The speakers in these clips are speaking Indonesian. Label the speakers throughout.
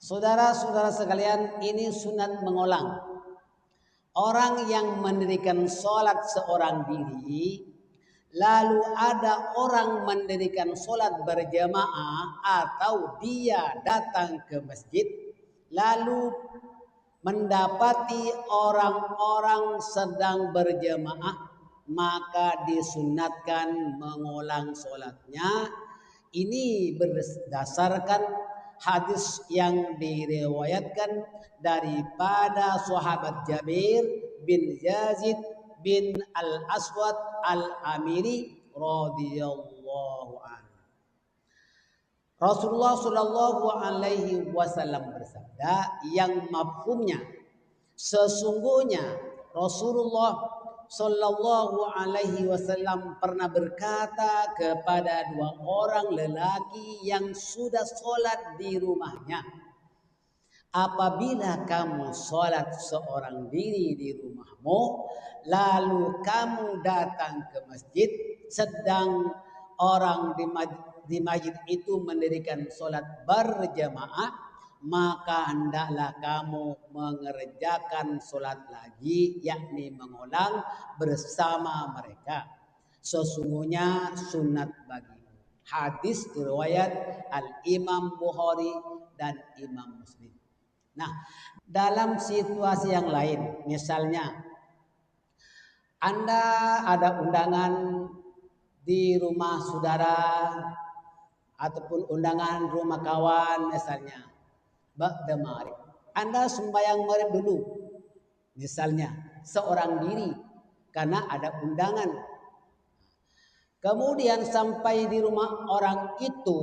Speaker 1: Saudara-saudara sekalian, ini sunat mengulang. Orang yang mendirikan sholat seorang diri, lalu ada orang mendirikan sholat berjamaah atau dia datang ke masjid, lalu mendapati orang-orang sedang berjamaah, maka disunatkan mengulang sholatnya. Ini berdasarkan hadis yang diriwayatkan daripada sahabat Jabir bin Yazid bin Al-Aswad Al-Amiri radhiyallahu anhu. Rasulullah Shallallahu Alaihi Wasallam bersabda yang mafhumnya, sesungguhnya Rasulullah Shallallahu Alaihi Wasallam pernah berkata kepada dua orang lelaki yang sudah sholat di rumahnya, apabila kamu sholat seorang diri di rumahmu, lalu kamu datang ke masjid, sedang orang di masjid itu mendirikan sholat berjamaah, maka hendaklah kamu mengerjakan sholat lagi, yakni mengulang bersama mereka. Sesungguhnya sunat bagimu. Hadis riwayat Al-Imam Bukhari dan Imam Muslim. Nah, dalam situasi yang lain, misalnya Anda ada undangan di rumah saudara ataupun undangan rumah kawan misalnya, ba'da maghrib. Anda sembahyang maghrib dulu, misalnya seorang diri karena ada undangan. Kemudian sampai di rumah orang itu,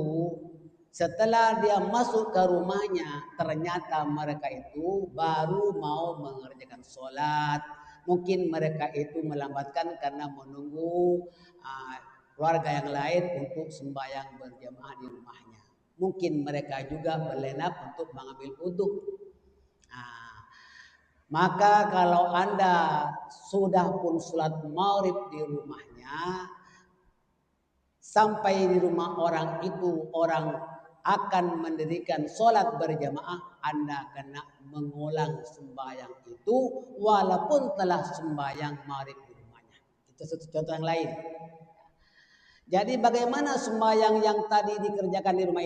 Speaker 1: setelah dia masuk ke rumahnya, ternyata mereka itu baru mau mengerjakan sholat. Mungkin mereka itu melambatkan karena menunggu keluarga yang lain untuk sembahyang berjamaah di rumahnya. Mungkin mereka juga berlenap untuk mengambil wudhu. Maka kalau Anda sudah pun sholat maghrib di rumahnya, sampai di rumah orang itu, orang akan mendirikan sholat berjamaah, Anda kena mengulang sembahyang itu walaupun telah sembahyang maghrib di rumahnya. Itu satu contoh yang lain. Jadi bagaimana sembahyang yang tadi dikerjakan di rumah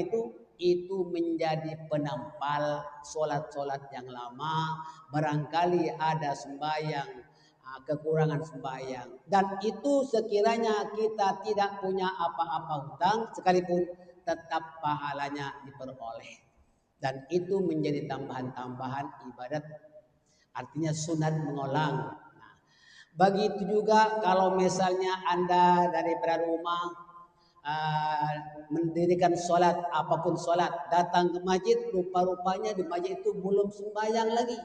Speaker 1: itu menjadi penampal sholat-sholat yang lama. Barangkali ada sembahyang, kekurangan sembahyang, dan itu sekiranya kita tidak punya apa-apa hutang sekalipun, tetap pahalanya diperoleh, dan itu menjadi tambahan-tambahan ibadat, artinya sunat mengulang. Nah, begitu juga kalau misalnya Anda daripada rumah mendirikan sholat, apapun sholat, datang ke masjid, rupa-rupanya di masjid itu belum sembahyang lagi,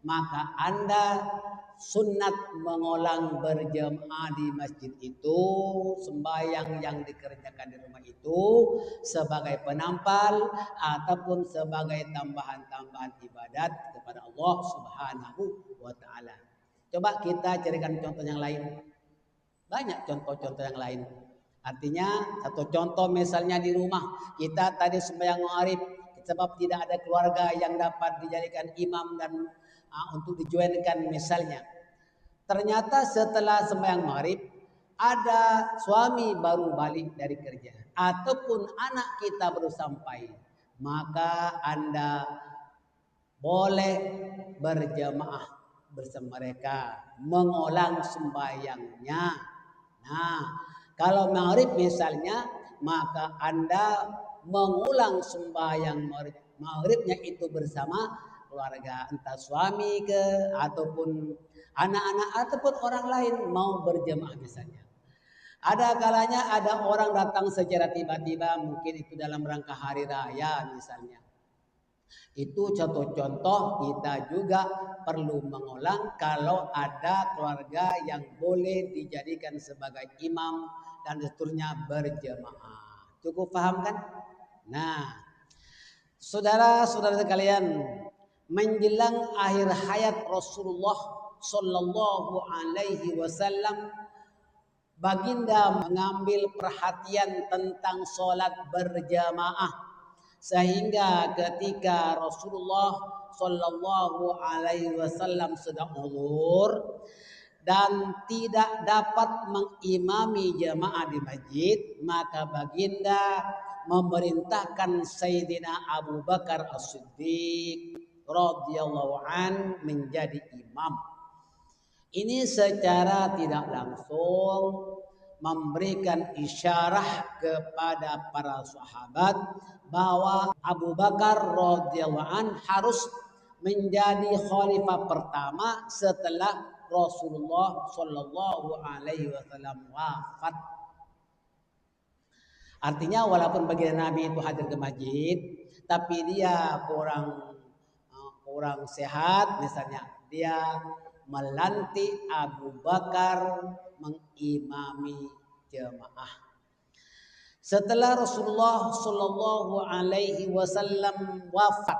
Speaker 1: maka Anda sunat mengulang berjamaah di masjid itu, sembahyang yang dikerjakan di rumah itu sebagai penampal ataupun sebagai tambahan-tambahan ibadat kepada Allah Subhanahu wa Ta'ala. Coba kita carikan contoh yang lain. Banyak contoh-contoh yang lain. Artinya satu contoh misalnya di rumah kita tadi sembahyang maghrib, sebab tidak ada keluarga yang dapat dijadikan imam dan untuk dijoinkan misalnya. Ternyata setelah sembahyang maghrib ada suami baru balik dari kerja ataupun anak kita baru sampai, maka Anda boleh berjamaah bersama mereka, mengulang sembahyangnya. Nah, kalau maghrib misalnya, maka Anda mengulang sembahyang maghribnya itu bersama keluarga, entah suami ke ataupun anak-anak ataupun orang lain mau berjamaah misalnya. Ada kalanya ada orang datang secara tiba-tiba, mungkin itu dalam rangka hari raya misalnya. Itu contoh-contoh kita juga perlu mengulang kalau ada keluarga yang boleh dijadikan sebagai imam dan seterusnya berjamaah. Cukup paham kan? Nah, saudara-saudara sekalian, menjelang akhir hayat Rasulullah Sallallahu Alaihi Wasallam, baginda mengambil perhatian tentang sholat berjamaah Sehingga ketika Rasulullah Shallallahu Alaihi Wasallam sedang uzur dan tidak dapat mengimami jamaah di masjid, maka baginda memerintahkan Sayyidina Abu Bakar As-Siddiq radhiyallahu an menjadi imam. Ini secara tidak langsung memberikan isyarah kepada para sahabat bahwa Abu Bakar radhiyallahu an harus menjadi khalifah pertama setelah Rasulullah Shallallahu Alaihi Wasallam wafat. Artinya walaupun baginda Nabi itu hadir ke masjid, tapi dia kurang sehat, misalnya dia melantik Abu Bakar mengimami jemaah. Setelah Rasulullah Shallallahu Alaihi Wasallam wafat,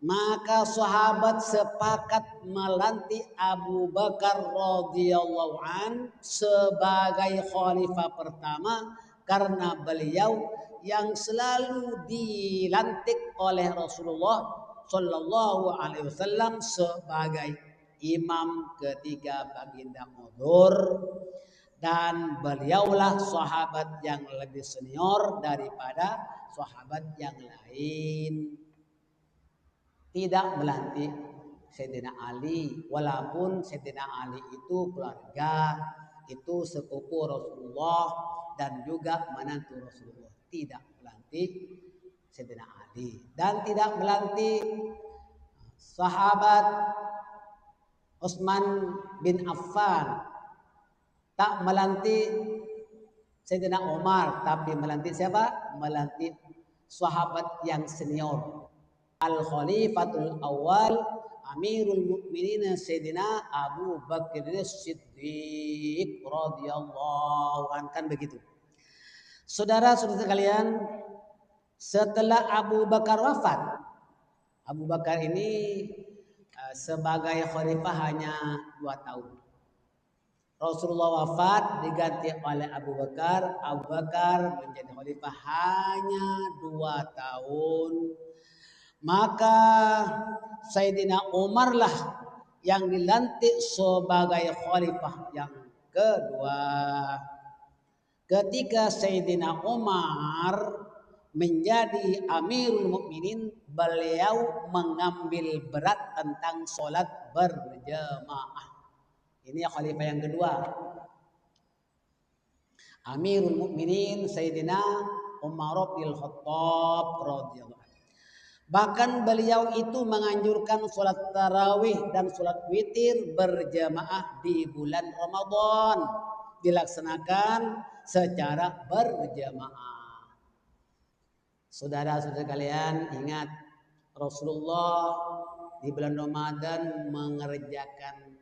Speaker 1: maka sahabat sepakat melantik Abu Bakar radhiyallahu an sebagai khalifah pertama karena beliau yang selalu dilantik oleh Rasulullah Shallallahu Alaihi Wasallam sebagai imam ketika baginda uzur, dan beliaulah sahabat yang lebih senior daripada sahabat yang lain. Tidak melantik Sayyidina Ali, walaupun Sayyidina Ali itu keluarga, itu sepupu Rasulullah dan juga menantu Rasulullah. Tidak melantik Sayyidina Ali dan tidak melantik sahabat Utsman bin Affan, tak melantik Sayyidina Umar, tapi melantik siapa? Melantik sahabat yang senior. Al-Khalifatul Awal Amirul Mukminin Sayyidina Abu Bakar Siddiq radhiyallahu anhu, kan begitu. Saudara-saudara sekalian, setelah Abu Bakar wafat, Abu Bakar ini sebagai khalifah hanya 2 tahun. Rasulullah wafat diganti oleh Abu Bakar. Abu Bakar menjadi khalifah hanya 2 tahun. Maka Sayyidina Umar lah yang dilantik sebagai khalifah yang kedua. Ketika Sayyidina Umar menjadi Amirul Mukminin, beliau mengambil berat tentang sholat berjamaah. Ini khalifah yang kedua. Amirul Mukminin Sayyidina Umar bin Khattab radhiyallahu anhu. Bahkan beliau itu menganjurkan sholat tarawih dan sholat witir berjamaah di bulan Ramadan, dilaksanakan secara berjamaah. Saudara-saudara kalian, ingat Rasulullah di bulan Ramadan mengerjakan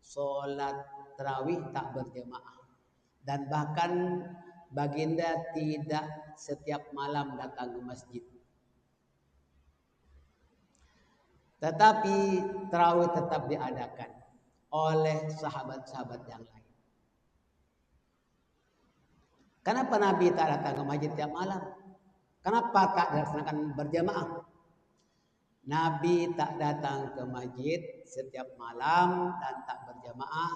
Speaker 1: sholat tarawih tak berjamaah, dan bahkan baginda tidak setiap malam datang ke masjid, tetapi tarawih tetap diadakan oleh sahabat-sahabat yang lain. Kenapa Nabi tak datang ke masjid tiap malam? Kenapa tak dilaksanakan berjamaah? Nabi tak datang ke masjid setiap malam dan tak berjamaah,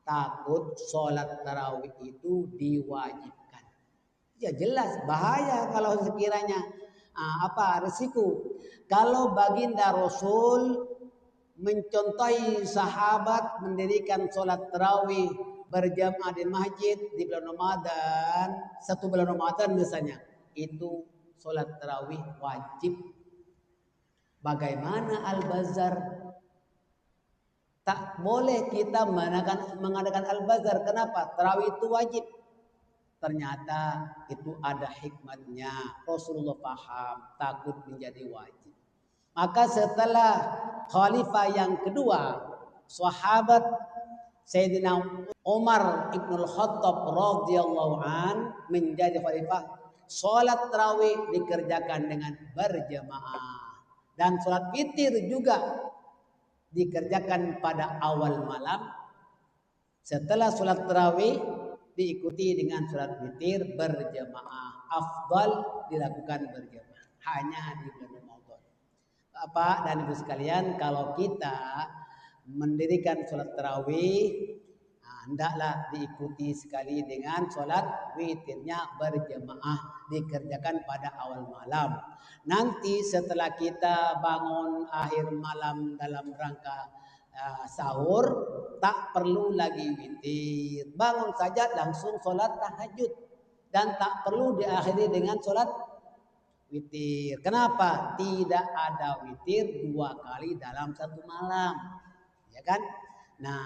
Speaker 1: takut sholat tarawih itu diwajibkan. Ya jelas bahaya kalau sekiranya risiko. Kalau baginda Rasul mencontohi sahabat mendirikan sholat tarawih berjamaah di masjid di bulan Ramadan, 1 bulan Ramadan misalnya, itu sholat tarawih wajib. Bagaimana Al-Bazar? Tak boleh kita mengadakan Al-Bazar. Kenapa? Tarawih itu wajib. Ternyata itu ada hikmatnya. Rasulullah paham, takut menjadi wajib. Maka setelah khalifah yang kedua, sahabat Sayyidina Umar ibnul Khattab radhiyallahu an menjadi khalifah, sholat tarawih dikerjakan dengan berjamaah. Dan sholat witir juga dikerjakan pada awal malam. Setelah sholat tarawih diikuti dengan sholat witir berjamaah. Afdal dilakukan berjamaah. hanya di bulan Ramadan. Bapak dan Ibu sekalian, kalau kita mendirikan sholat tarawih, hendaklah diikuti sekali dengan sholat witirnya berjemaah, dikerjakan pada awal malam. Nanti setelah kita bangun akhir malam dalam rangka sahur, tak perlu lagi witir. Bangun saja langsung sholat tahajud. Dan tak perlu diakhiri dengan sholat witir. Kenapa? Tidak ada witir 2 kali dalam 1 malam. Ya kan? Nah,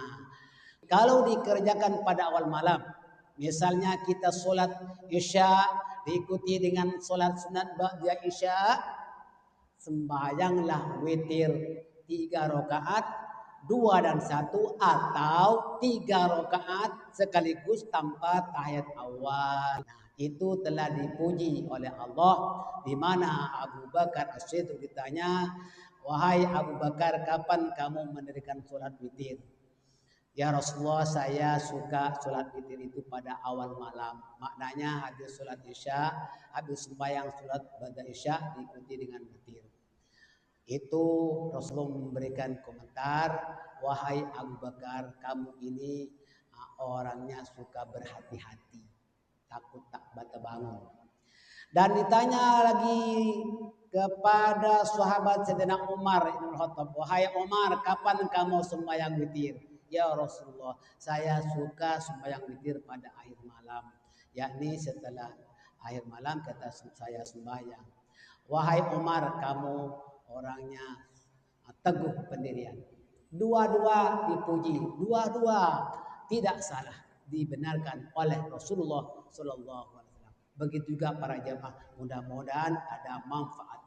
Speaker 1: kalau dikerjakan pada awal malam, misalnya kita sholat isya diikuti dengan sholat sunat ba'da isya, sembahyanglah witir 3 rakaat, 2 dan 1 atau 3 rakaat sekaligus tanpa tahiyat awal. Nah, itu telah dipuji oleh Allah, di mana Abu Bakar As-Siddiq ditanya, "Wahai Abu Bakar, kapan kamu mendirikan sholat witir?" "Ya Rasulullah, saya suka sholat witir itu pada awal malam." Maknanya habis sholat isya, habis sembahyang sholat ba'da isya diikuti dengan witir. Itu Rasulullah memberikan komentar, "Wahai Abu Bakar, kamu ini orangnya suka berhati-hati, takut tak bata bangun." Dan ditanya lagi kepada sahabat Sayyidina Umar Ibn Khattab, "Wahai Umar, kapan kamu sembahyang witir?" "Ya Rasulullah, saya suka sembahyang witir pada akhir malam, yakni setelah akhir malam kata saya sembahyang." "Wahai Umar, kamu orangnya teguh pendirian." Dua-dua dipuji, dua-dua tidak salah, dibenarkan oleh Rasulullah Sallallahu Alaihi Wasallam. Begitu juga para jamaah, mudah-mudahan ada manfaat